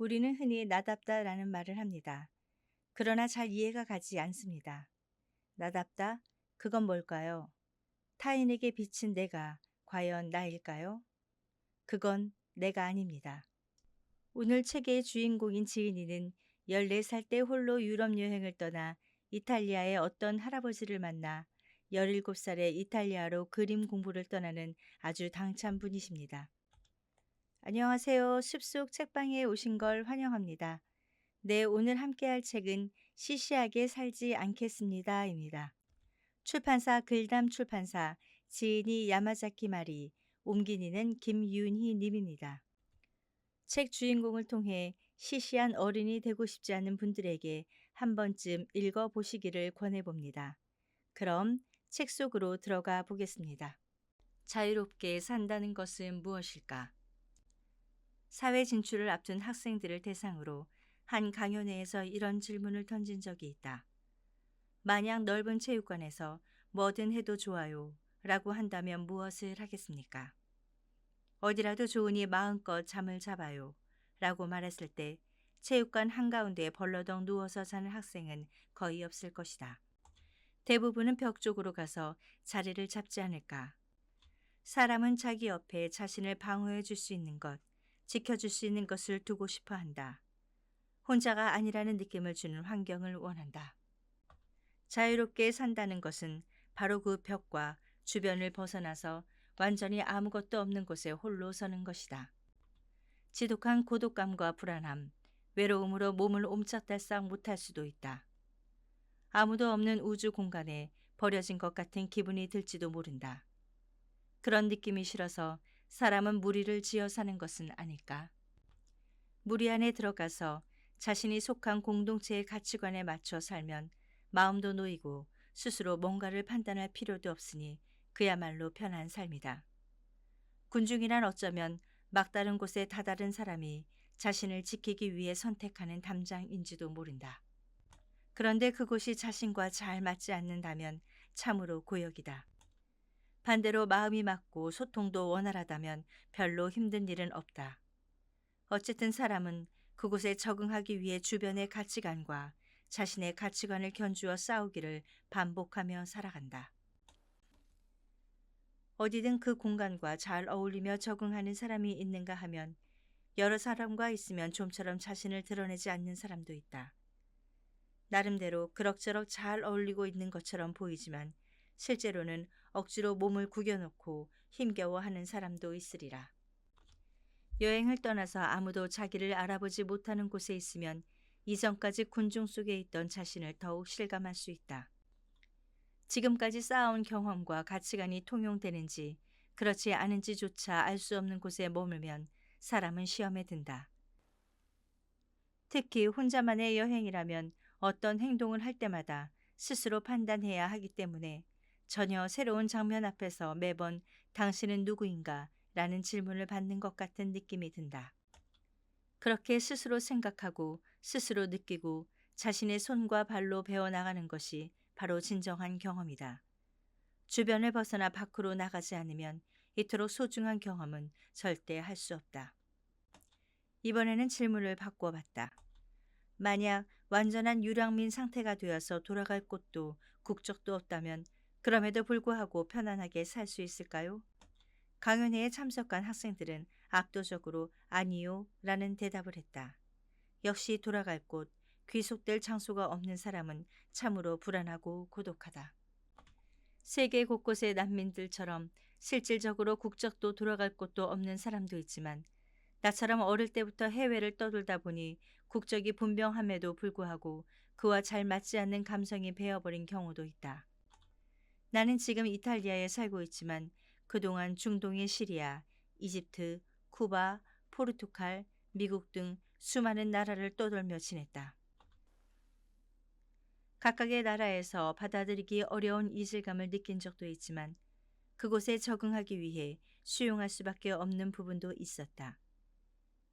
우리는 흔히 나답다라는 말을 합니다. 그러나 잘 이해가 가지 않습니다. 나답다? 그건 뭘까요? 타인에게 비친 내가 과연 나일까요? 그건 내가 아닙니다. 오늘 책의 주인공인 지은이는 14살 때 홀로 유럽 여행을 떠나 이탈리아의 어떤 할아버지를 만나 17살에 이탈리아로 그림 공부를 떠나는 아주 당찬 분이십니다. 안녕하세요. 숲속 책방에 오신 걸 환영합니다. 네, 오늘 함께할 책은 시시하게 살지 않겠습니다입니다. 출판사 글담 출판사 지은이 야마자키 마리, 옮기니는 김윤희 님입니다. 책 주인공을 통해 시시한 어른이 되고 싶지 않은 분들에게 한 번쯤 읽어보시기를 권해봅니다. 그럼 책 속으로 들어가 보겠습니다. 자유롭게 산다는 것은 무엇일까? 사회 진출을 앞둔 학생들을 대상으로 한 강연회에서 이런 질문을 던진 적이 있다. 만약 넓은 체육관에서 뭐든 해도 좋아요 라고 한다면 무엇을 하겠습니까? 어디라도 좋으니 마음껏 잠을 잡아요 라고 말했을 때 체육관 한가운데에 벌러덩 누워서 자는 학생은 거의 없을 것이다. 대부분은 벽 쪽으로 가서 자리를 잡지 않을까. 사람은 자기 옆에 자신을 방어해 줄 수 있는 것, 지켜줄 수 있는 것을 두고 싶어 한다. 혼자가 아니라는 느낌을 주는 환경을 원한다. 자유롭게 산다는 것은 바로 그 벽과 주변을 벗어나서 완전히 아무것도 없는 곳에 홀로 서는 것이다. 지독한 고독감과 불안함, 외로움으로 몸을 옴짝달싹 못할 수도 있다. 아무도 없는 우주 공간에 버려진 것 같은 기분이 들지도 모른다. 그런 느낌이 싫어서 사람은 무리를 지어 사는 것은 아닐까? 무리 안에 들어가서 자신이 속한 공동체의 가치관에 맞춰 살면 마음도 놓이고 스스로 뭔가를 판단할 필요도 없으니 그야말로 편한 삶이다. 군중이란 어쩌면 막다른 곳에 다다른 사람이 자신을 지키기 위해 선택하는 담장인지도 모른다. 그런데 그곳이 자신과 잘 맞지 않는다면 참으로 고역이다. 반대로 마음이 맞고 소통도 원활하다면 별로 힘든 일은 없다. 어쨌든 사람은 그곳에 적응하기 위해 주변의 가치관과 자신의 가치관을 견주어 싸우기를 반복하며 살아간다. 어디든 그 공간과 잘 어울리며 적응하는 사람이 있는가 하면 여러 사람과 있으면 좀처럼 자신을 드러내지 않는 사람도 있다. 나름대로 그럭저럭 잘 어울리고 있는 것처럼 보이지만 실제로는 억지로 몸을 구겨놓고 힘겨워하는 사람도 있으리라. 여행을 떠나서 아무도 자기를 알아보지 못하는 곳에 있으면 이전까지 군중 속에 있던 자신을 더욱 실감할 수 있다. 지금까지 쌓아온 경험과 가치관이 통용되는지 그렇지 않은지조차 알 수 없는 곳에 머물면 사람은 시험에 든다. 특히 혼자만의 여행이라면 어떤 행동을 할 때마다 스스로 판단해야 하기 때문에 전혀 새로운 장면 앞에서 매번 당신은 누구인가 라는 질문을 받는 것 같은 느낌이 든다. 그렇게 스스로 생각하고 스스로 느끼고 자신의 손과 발로 배워나가는 것이 바로 진정한 경험이다. 주변을 벗어나 밖으로 나가지 않으면 이토록 소중한 경험은 절대 할 수 없다. 이번에는 질문을 바꿔봤다. 만약 완전한 유랑민 상태가 되어서 돌아갈 곳도 국적도 없다면 그럼에도 불구하고 편안하게 살 수 있을까요? 강연회에 참석한 학생들은 압도적으로 아니요 라는 대답을 했다. 역시 돌아갈 곳, 귀속될 장소가 없는 사람은 참으로 불안하고 고독하다. 세계 곳곳의 난민들처럼 실질적으로 국적도 돌아갈 곳도 없는 사람도 있지만 나처럼 어릴 때부터 해외를 떠돌다 보니 국적이 분명함에도 불구하고 그와 잘 맞지 않는 감성이 배어버린 경우도 있다. 나는 지금 이탈리아에 살고 있지만 그동안 중동의 시리아, 이집트, 쿠바, 포르투갈, 미국 등 수많은 나라를 떠돌며 지냈다. 각각의 나라에서 받아들이기 어려운 이질감을 느낀 적도 있지만 그곳에 적응하기 위해 수용할 수밖에 없는 부분도 있었다.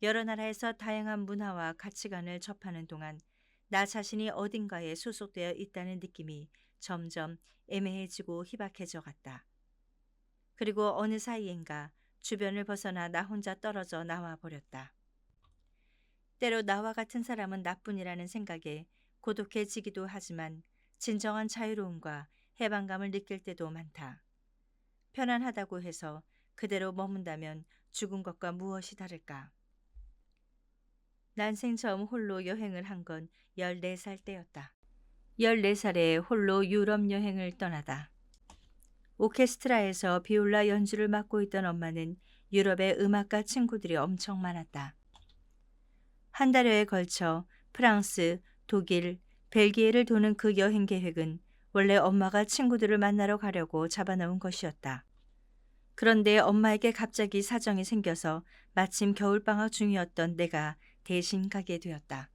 여러 나라에서 다양한 문화와 가치관을 접하는 동안 나 자신이 어딘가에 소속되어 있다는 느낌이 점점 애매해지고 희박해져 갔다. 그리고 어느 사이인가 주변을 벗어나 나 혼자 떨어져 나와 버렸다. 때로 나와 같은 사람은 나뿐이라는 생각에 고독해지기도 하지만 진정한 자유로움과 해방감을 느낄 때도 많다. 편안하다고 해서 그대로 머문다면 죽은 것과 무엇이 다를까? 난생 처음 홀로 여행을 한 건 14살 때였다. 14살에 홀로 유럽 여행을 떠나다. 오케스트라에서 비올라 연주를 맡고 있던 엄마는 유럽의 음악가 친구들이 엄청 많았다. 한 달여에 걸쳐 프랑스, 독일, 벨기에를 도는 그 여행 계획은 원래 엄마가 친구들을 만나러 가려고 잡아놓은 것이었다. 그런데 엄마에게 갑자기 사정이 생겨서 마침 겨울방학 중이었던 내가 대신 가게 되었다.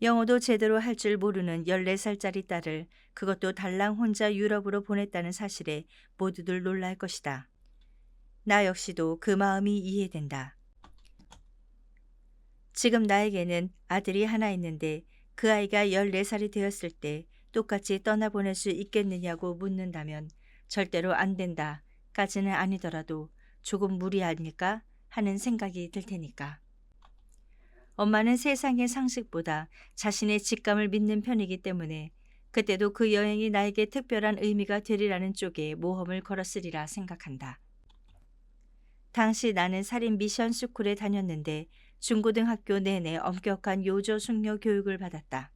영어도 제대로 할 줄 모르는 14살짜리 딸을 그것도 달랑 혼자 유럽으로 보냈다는 사실에 모두들 놀랄 것이다. 나 역시도 그 마음이 이해된다. 지금 나에게는 아들이 하나 있는데 그 아이가 14살이 되었을 때 똑같이 떠나보낼 수 있겠느냐고 묻는다면 절대로 안 된다까지는 아니더라도 조금 무리 아닐까 하는 생각이 들 테니까. 엄마는 세상의 상식보다 자신의 직감을 믿는 편이기 때문에 그때도 그 여행이 나에게 특별한 의미가 되리라는 쪽에 모험을 걸었으리라 생각한다. 당시 나는 살인 미션 스쿨에 다녔는데 중고등학교 내내 엄격한 요조 숙녀 교육을 받았다.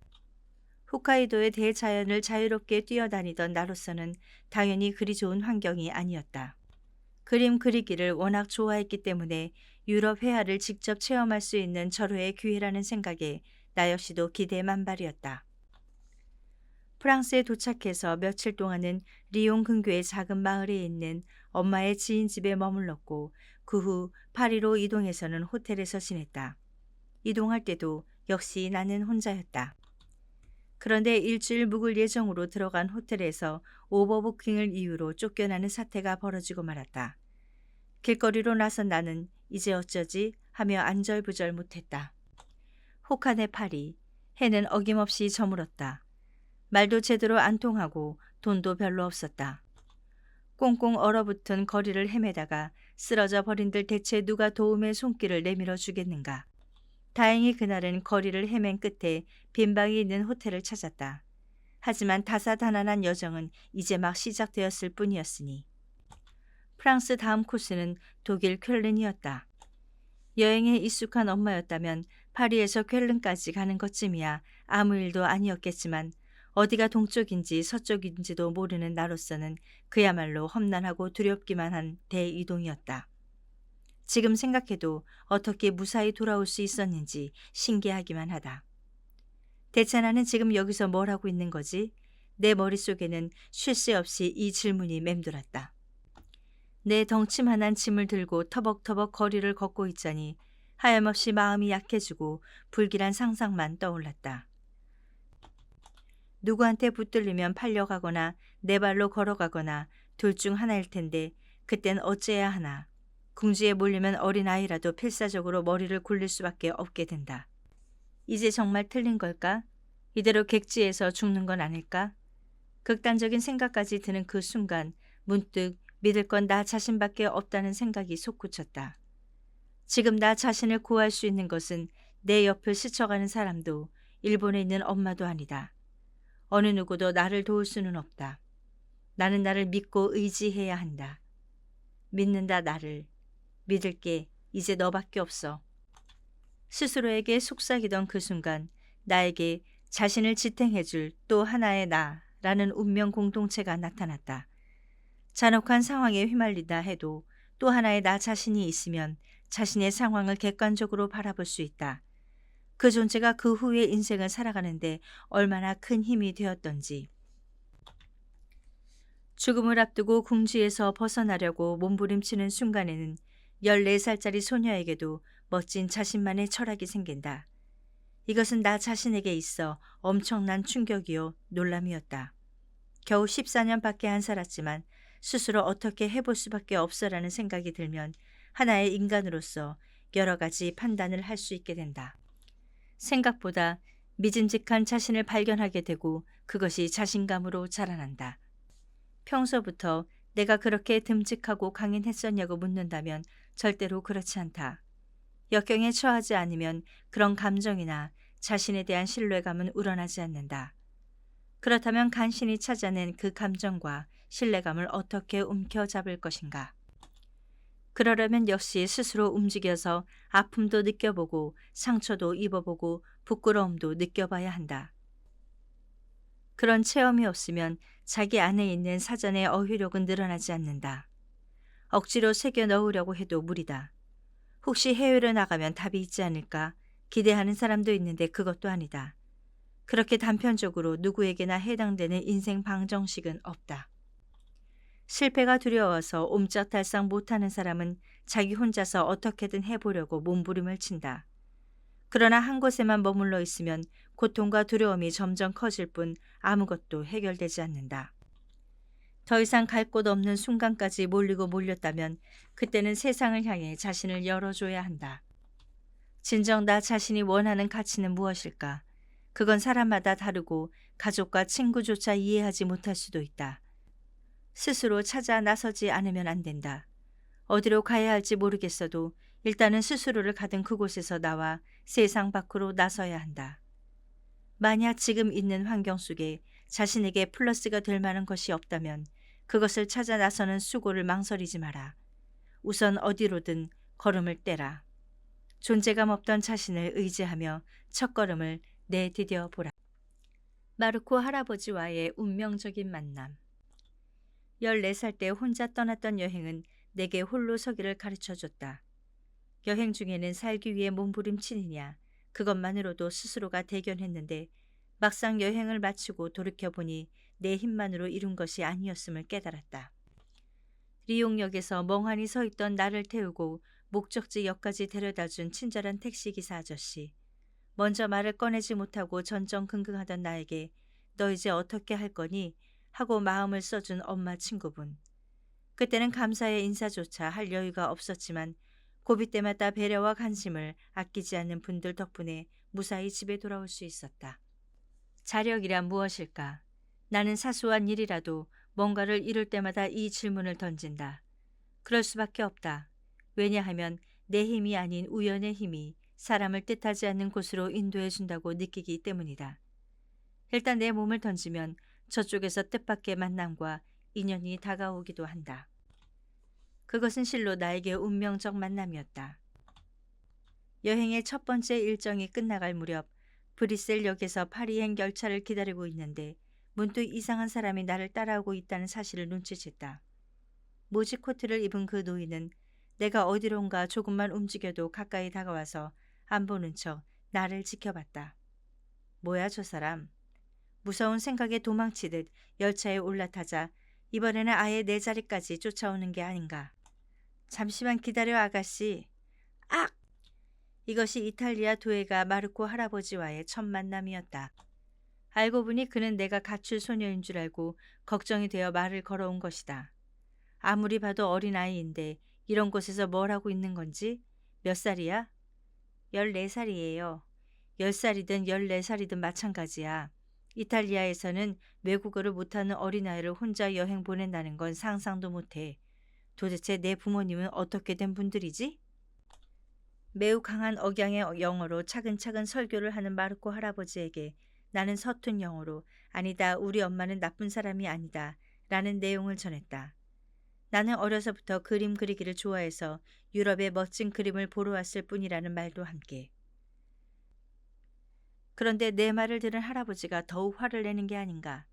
홋카이도의 대자연을 자유롭게 뛰어다니던 나로서는 당연히 그리 좋은 환경이 아니었다. 그림 그리기를 워낙 좋아했기 때문에 유럽 회화를 직접 체험할 수 있는 절호의 기회라는 생각에 나 역시도 기대 만발이었다. 프랑스에 도착해서 며칠 동안은 리옹 근교의 작은 마을에 있는 엄마의 지인 집에 머물렀고 그 후 파리로 이동해서는 호텔에서 지냈다. 이동할 때도 역시 나는 혼자였다. 그런데 일주일 묵을 예정으로 들어간 호텔에서 오버부킹을 이유로 쫓겨나는 사태가 벌어지고 말았다. 길거리로 나선 나는 이제 어쩌지 하며 안절부절 못했다. 혹한의 파리, 해는 어김없이 저물었다. 말도 제대로 안 통하고 돈도 별로 없었다. 꽁꽁 얼어붙은 거리를 헤매다가 쓰러져 버린들 대체 누가 도움의 손길을 내밀어 주겠는가. 다행히 그날은 거리를 헤맨 끝에 빈방이 있는 호텔을 찾았다. 하지만 다사다난한 여정은 이제 막 시작되었을 뿐이었으니. 프랑스 다음 코스는 독일 쾰른이었다. 여행에 익숙한 엄마였다면 파리에서 쾰른까지 가는 것쯤이야 아무 일도 아니었겠지만 어디가 동쪽인지 서쪽인지도 모르는 나로서는 그야말로 험난하고 두렵기만 한 대이동이었다. 지금 생각해도 어떻게 무사히 돌아올 수 있었는지 신기하기만 하다. 대체 나는 지금 여기서 뭘 하고 있는 거지? 내 머릿속에는 쉴 새 없이 이 질문이 맴돌았다. 내 덩치만한 짐을 들고 터벅터벅 거리를 걷고 있자니 하염없이 마음이 약해지고 불길한 상상만 떠올랐다. 누구한테 붙들리면 팔려가거나 내 발로 걸어가거나 둘 중 하나일 텐데 그땐 어째야 하나. 궁지에 몰리면 어린아이라도 필사적으로 머리를 굴릴 수밖에 없게 된다. 이제 정말 틀린 걸까? 이대로 객지에서 죽는 건 아닐까? 극단적인 생각까지 드는 그 순간 문득 믿을 건 나 자신밖에 없다는 생각이 솟구쳤다. 지금 나 자신을 구할 수 있는 것은 내 옆을 스쳐가는 사람도 일본에 있는 엄마도 아니다. 어느 누구도 나를 도울 수는 없다. 나는 나를 믿고 의지해야 한다. 믿는다 나를. 믿을 게 이제 너밖에 없어. 스스로에게 속삭이던 그 순간 나에게 자신을 지탱해줄 또 하나의 나라는 운명 공동체가 나타났다. 잔혹한 상황에 휘말린다 해도 또 하나의 나 자신이 있으면 자신의 상황을 객관적으로 바라볼 수 있다. 그 존재가 그 후의 인생을 살아가는데 얼마나 큰 힘이 되었던지. 죽음을 앞두고 궁지에서 벗어나려고 몸부림치는 순간에는 14살짜리 소녀에게도 멋진 자신만의 철학이 생긴다. 이것은 나 자신에게 있어 엄청난 충격이요 놀람이었다. 겨우 14년밖에 안 살았지만 스스로 어떻게 해볼 수밖에 없어라는 생각이 들면 하나의 인간으로서 여러 가지 판단을 할 수 있게 된다. 생각보다 믿음직한 자신을 발견하게 되고 그것이 자신감으로 자라난다. 평소부터 내가 그렇게 듬직하고 강인했었냐고 묻는다면 절대로 그렇지 않다. 역경에 처하지 않으면 그런 감정이나 자신에 대한 신뢰감은 우러나지 않는다. 그렇다면 간신히 찾아낸 그 감정과 신뢰감을 어떻게 움켜잡을 것인가? 그러려면 역시 스스로 움직여서 아픔도 느껴보고 상처도 입어보고 부끄러움도 느껴봐야 한다. 그런 체험이 없으면 자기 안에 있는 사전의 어휘력은 늘어나지 않는다. 억지로 새겨 넣으려고 해도 무리다. 혹시 해외로 나가면 답이 있지 않을까 기대하는 사람도 있는데 그것도 아니다. 그렇게 단편적으로 누구에게나 해당되는 인생 방정식은 없다. 실패가 두려워서 옴짝달싹 못하는 사람은 자기 혼자서 어떻게든 해보려고 몸부림을 친다. 그러나 한 곳에만 머물러 있으면 고통과 두려움이 점점 커질 뿐 아무것도 해결되지 않는다. 더 이상 갈 곳 없는 순간까지 몰리고 몰렸다면 그때는 세상을 향해 자신을 열어줘야 한다. 진정 나 자신이 원하는 가치는 무엇일까? 그건 사람마다 다르고 가족과 친구조차 이해하지 못할 수도 있다. 스스로 찾아 나서지 않으면 안 된다. 어디로 가야 할지 모르겠어도 일단은 스스로를 가둔 그곳에서 나와 세상 밖으로 나서야 한다. 만약 지금 있는 환경 속에 자신에게 플러스가 될 만한 것이 없다면 그것을 찾아 나서는 수고를 망설이지 마라. 우선 어디로든 걸음을 떼라. 존재감 없던 자신을 의지하며 첫걸음을 내디뎌 보라. 마르코 할아버지와의 운명적인 만남. 14살 때 혼자 떠났던 여행은 내게 홀로 서기를 가르쳐줬다. 여행 중에는 살기 위해 몸부림치느냐 그것만으로도 스스로가 대견했는데 막상 여행을 마치고 돌이켜보니 내 힘만으로 이룬 것이 아니었음을 깨달았다. 리옹역에서 멍하니 서 있던 나를 태우고 목적지역까지 데려다준 친절한 택시기사 아저씨. 먼저 말을 꺼내지 못하고 전전긍긍하던 나에게 너 이제 어떻게 할 거니? 하고 마음을 써준 엄마 친구분. 그때는 감사의 인사조차 할 여유가 없었지만 고비 때마다 배려와 관심을 아끼지 않는 분들 덕분에 무사히 집에 돌아올 수 있었다. 자력이란 무엇일까? 나는 사소한 일이라도 뭔가를 이룰 때마다 이 질문을 던진다. 그럴 수밖에 없다. 왜냐하면 내 힘이 아닌 우연의 힘이 사람을 뜻하지 않는 곳으로 인도해 준다고 느끼기 때문이다. 일단 내 몸을 던지면 저쪽에서 뜻밖의 만남과 인연이 다가오기도 한다. 그것은 실로 나에게 운명적 만남이었다. 여행의 첫 번째 일정이 끝나갈 무렵 브뤼셀 역에서 파리행 열차를 기다리고 있는데 문득 이상한 사람이 나를 따라오고 있다는 사실을 눈치챘다. 모지 코트를 입은 그 노인은 내가 어디론가 조금만 움직여도 가까이 다가와서 안 보는 척 나를 지켜봤다. 뭐야 저 사람? 무서운 생각에 도망치듯 열차에 올라타자 이번에는 아예 내 자리까지 쫓아오는 게 아닌가. 잠시만 기다려 아가씨. 악! 이것이 이탈리아 도예가 마르코 할아버지와의 첫 만남이었다. 알고 보니 그는 내가 가출 소녀인 줄 알고 걱정이 되어 말을 걸어온 것이다. 아무리 봐도 어린아이인데 이런 곳에서 뭘 하고 있는 건지? 몇 살이야? 14살이에요. 10살이든 14살이든 마찬가지야. 이탈리아에서는 외국어를 못하는 어린아이를 혼자 여행 보낸다는 건 상상도 못해. 도대체 내 부모님은 어떻게 된 분들이지? 매우 강한 억양의 영어로 차근차근 설교를 하는 마르코 할아버지에게 나는 서툰 영어로 아니다 우리 엄마는 나쁜 사람이 아니다 라는 내용을 전했다. 나는 어려서부터 그림 그리기를 좋아해서 유럽의 멋진 그림을 보러 왔을 뿐이라는 말도 함께. 그런데 내 말을 들은 할아버지가 더욱 화를 내는 게 아닌가.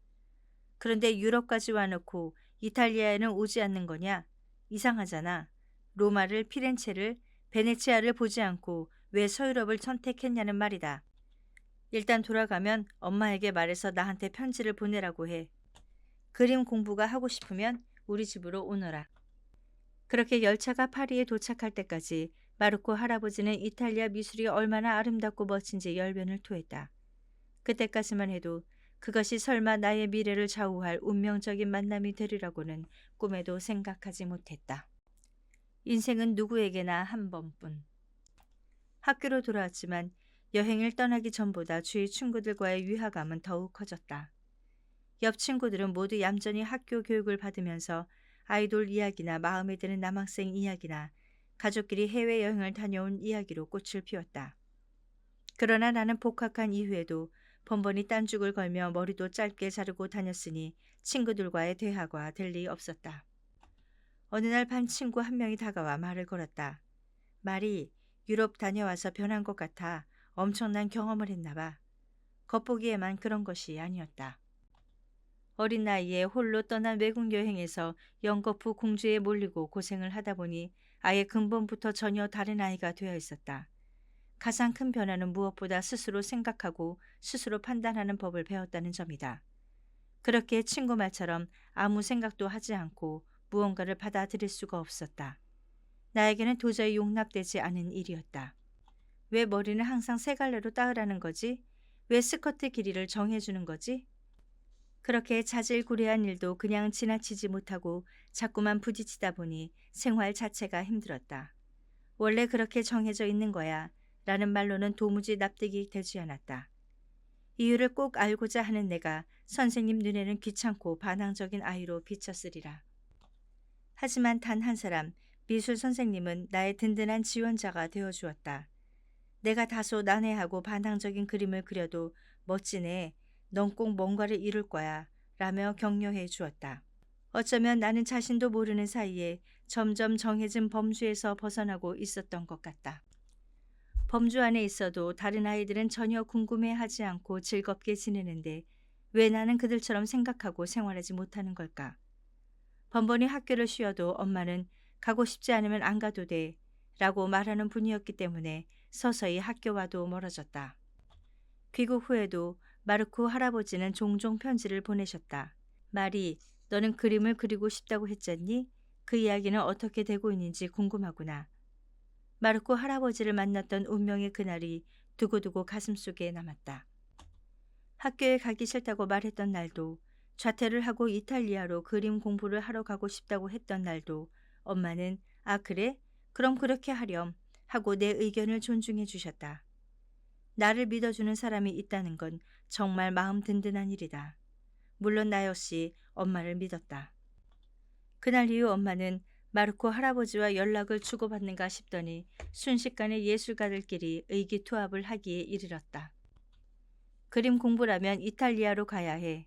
그런데 유럽까지 와놓고 이탈리아에는 오지 않는 거냐? 이상하잖아. 로마를 피렌체를 베네치아를 보지 않고 왜 서유럽을 선택했냐는 말이다. 일단 돌아가면 엄마에게 말해서 나한테 편지를 보내라고 해. 그림 공부가 하고 싶으면 우리 집으로 오너라. 그렇게 열차가 파리에 도착할 때까지 마르코 할아버지는 이탈리아 미술이 얼마나 아름답고 멋진지 열변을 토했다. 그때까지만 해도 그것이 설마 나의 미래를 좌우할 운명적인 만남이 되리라고는 꿈에도 생각하지 못했다. 인생은 누구에게나 한 번뿐. 학교로 돌아왔지만 여행을 떠나기 전보다 주위 친구들과의 위화감은 더욱 커졌다. 옆 친구들은 모두 얌전히 학교 교육을 받으면서 아이돌 이야기나 마음에 드는 남학생 이야기나 가족끼리 해외여행을 다녀온 이야기로 꽃을 피웠다. 그러나 나는 복학한 이후에도 번번이 딴죽을 걸며 머리도 짧게 자르고 다녔으니 친구들과의 대화가 될 리 없었다. 어느 날 반 친구 한 명이 다가와 말을 걸었다. 말이 유럽 다녀와서 변한 것 같아 엄청난 경험을 했나 봐. 겉보기에만 그런 것이 아니었다. 어린 나이에 홀로 떠난 외국 여행에서 연거푸 공주에 몰리고 고생을 하다 보니 아예 근본부터 전혀 다른 아이가 되어 있었다. 가장 큰 변화는 무엇보다 스스로 생각하고 스스로 판단하는 법을 배웠다는 점이다. 그렇게 친구 말처럼 아무 생각도 하지 않고 무언가를 받아들일 수가 없었다. 나에게는 도저히 용납되지 않은 일이었다. 왜 머리는 항상 세 갈래로 따으라는 거지? 왜 스커트 길이를 정해주는 거지? 그렇게 자질구레한 일도 그냥 지나치지 못하고 자꾸만 부딪히다 보니 생활 자체가 힘들었다. 원래 그렇게 정해져 있는 거야 라는 말로는 도무지 납득이 되지 않았다. 이유를 꼭 알고자 하는 내가 선생님 눈에는 귀찮고 반항적인 아이로 비쳤으리라. 하지만 단 한 사람, 미술 선생님은 나의 든든한 지원자가 되어주었다. 내가 다소 난해하고 반항적인 그림을 그려도 멋지네, 넌 꼭 뭔가를 이룰 거야 라며 격려해 주었다. 어쩌면 나는 자신도 모르는 사이에 점점 정해진 범주에서 벗어나고 있었던 것 같다. 범주 안에 있어도 다른 아이들은 전혀 궁금해하지 않고 즐겁게 지내는데 왜 나는 그들처럼 생각하고 생활하지 못하는 걸까? 번번이 학교를 쉬어도 엄마는 가고 싶지 않으면 안 가도 돼 라고 말하는 분이었기 때문에 서서히 학교와도 멀어졌다. 귀국 후에도 마르코 할아버지는 종종 편지를 보내셨다. 말이 너는 그림을 그리고 싶다고 했잖니? 그 이야기는 어떻게 되고 있는지 궁금하구나. 마르코 할아버지를 만났던 운명의 그날이 두고두고 가슴속에 남았다. 학교에 가기 싫다고 말했던 날도, 자퇴를 하고 이탈리아로 그림 공부를 하러 가고 싶다고 했던 날도 엄마는 아 그래? 그럼 그렇게 하렴 하고 내 의견을 존중해 주셨다. 나를 믿어주는 사람이 있다는 건 정말 마음 든든한 일이다. 물론 나 역시 엄마를 믿었다. 그날 이후 엄마는 마르코 할아버지와 연락을 주고받는가 싶더니 순식간에 예술가들끼리 의기투합을 하기에 이르렀다. 그림 공부라면 이탈리아로 가야 해.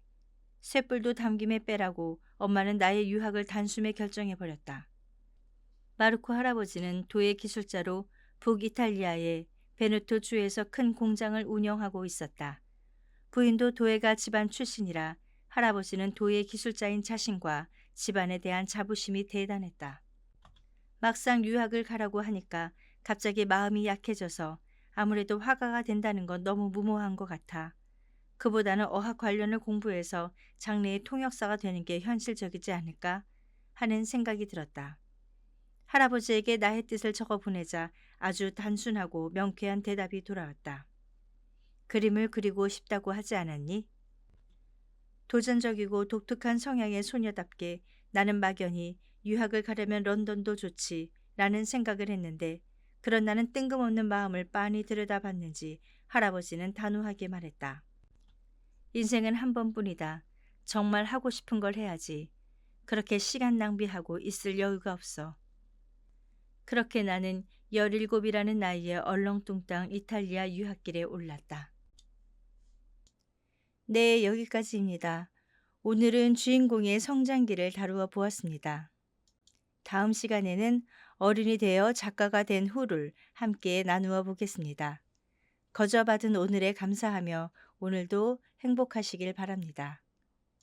쇳불도 담김에 빼라고 엄마는 나의 유학을 단숨에 결정해버렸다. 마르코 할아버지는 도예 기술자로 북이탈리아의 베네토 주에서 큰 공장을 운영하고 있었다. 부인도 도예가 집안 출신이라 할아버지는 도예 기술자인 자신과 집안에 대한 자부심이 대단했다. 막상 유학을 가라고 하니까 갑자기 마음이 약해져서 아무래도 화가가 된다는 건 너무 무모한 것 같아. 그보다는 어학 관련을 공부해서 장래의 통역사가 되는 게 현실적이지 않을까 하는 생각이 들었다. 할아버지에게 나의 뜻을 적어 보내자 아주 단순하고 명쾌한 대답이 돌아왔다. 그림을 그리고 싶다고 하지 않았니? 도전적이고 독특한 성향의 소녀답게 나는 막연히 유학을 가려면 런던도 좋지 라는 생각을 했는데 그런 나는 뜬금없는 마음을 빤히 들여다봤는지 할아버지는 단호하게 말했다. 인생은 한 번뿐이다. 정말 하고 싶은 걸 해야지. 그렇게 시간 낭비하고 있을 여유가 없어. 그렇게 나는 17이라는 나이에 얼렁뚱땅 이탈리아 유학길에 올랐다. 네, 여기까지입니다. 오늘은 주인공의 성장기를 다루어 보았습니다. 다음 시간에는 어른이 되어 작가가 된 후를 함께 나누어 보겠습니다. 거저받은 오늘에 감사하며 오늘도 행복하시길 바랍니다.